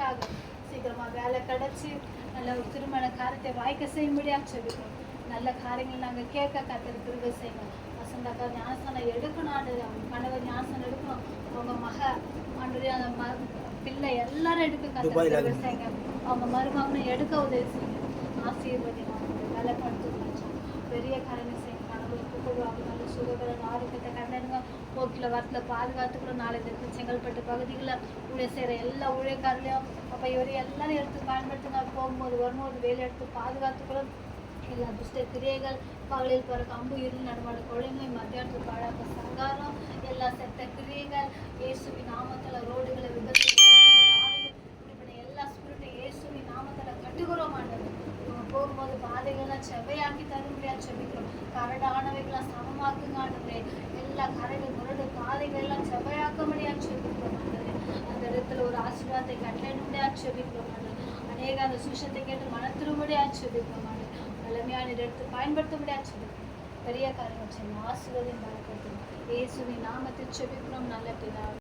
செய்வீராக. சீக்கிரமா வேலை கிடைச்சி நல்ல ஒரு திருமண காரியத்தை வாய்க்க செய்யும்படியா செபிக்கிறோம். நல்ல காரியங்கள் நாங்கள் கேட்க கத்தர் கிருபை செய்யணும். வசந்தாக்கா ஞானஸ்தானம் எடுக்கணும் ஆண்டவரே. அவங்க கணவர் ஞானஸ்தானம் எடுக்கணும். அவங்க மக ஆண்டவரே அந்த பிள்ளை எல்லாரும் எடுக்க கத்தர் கிருபை செய்யுங்க. அவங்க மருமகனை எடுக்க உதவி செய்யுங்க. ஆசீர்வதிங்க. வேலை படுத்து பெரிய காரியங்கள் செய்யுங்க. கணவருக்கு கொடுவாங்க. நல்ல சுகபலன் ஆரோக்கியத்தை கண்டனுங்க. போக்கில் வரத்தில் பாதுகாத்துக்கிறோம். நாளை தினத்தில் செங்கல்பட்டு பகுதிகளில் ஊழியர் செய்கிற எல்லா ஊழியக்காரர்களையும் அப்போ இவரை எல்லாரும் எடுத்து பயன்படுத்துங்க. போகும்போது வரும்போது வேலை எடுத்து பாதுகாத்துக்கிறோம். எல்லா துஷ்ட கிரியைகள் பகலில் பிறகு அம்பு இருள் நடமாட கொள்ளைமை மத்தியானத்துக்கு பாழாக்க சங்காரம் எல்லா செத்த கிரியைகள் இயேசுவின் நாமத்தில் ரோடுகளை விபத்து இப்படி எல்லா ஸ்பிரிட்டை இயேசுவின் நாமத்தில் கட்டுகிறோம். ஆண்டவர் இவங்க போகும்போது பாதைகள்லாம் செவ்வையாக்கி தரும்படியா செபிக்கிறோம். கரடானவைகளாம் சமமாக்குங்க ஆண்டவரே. எல்லா கரைகள் முரடு பாதைகள் எல்லாம் செவ்வையாக்கும்படியா செபிக்கிறோம். ஆண்டவரே அந்த இடத்துல ஒரு ஆசீர்வாதத்தை கட்டளையிடும்படியா செபிக்கிறோம். ஆண்டவர் அநேக அந்த சுஷத்தை கேட்டு மனத்திரும்படியா செபிக்கிறோம். வல்லமையான எடுத்து பயன்படுத்த முடியாது. பெரிய காரியங்கள் செய்யணும். ஆசீர்வாதம் பலப்படுத்தணும். இயேசுவின் நாமத்தில் செபிக்கிறோம் நல்ல பிதாவே.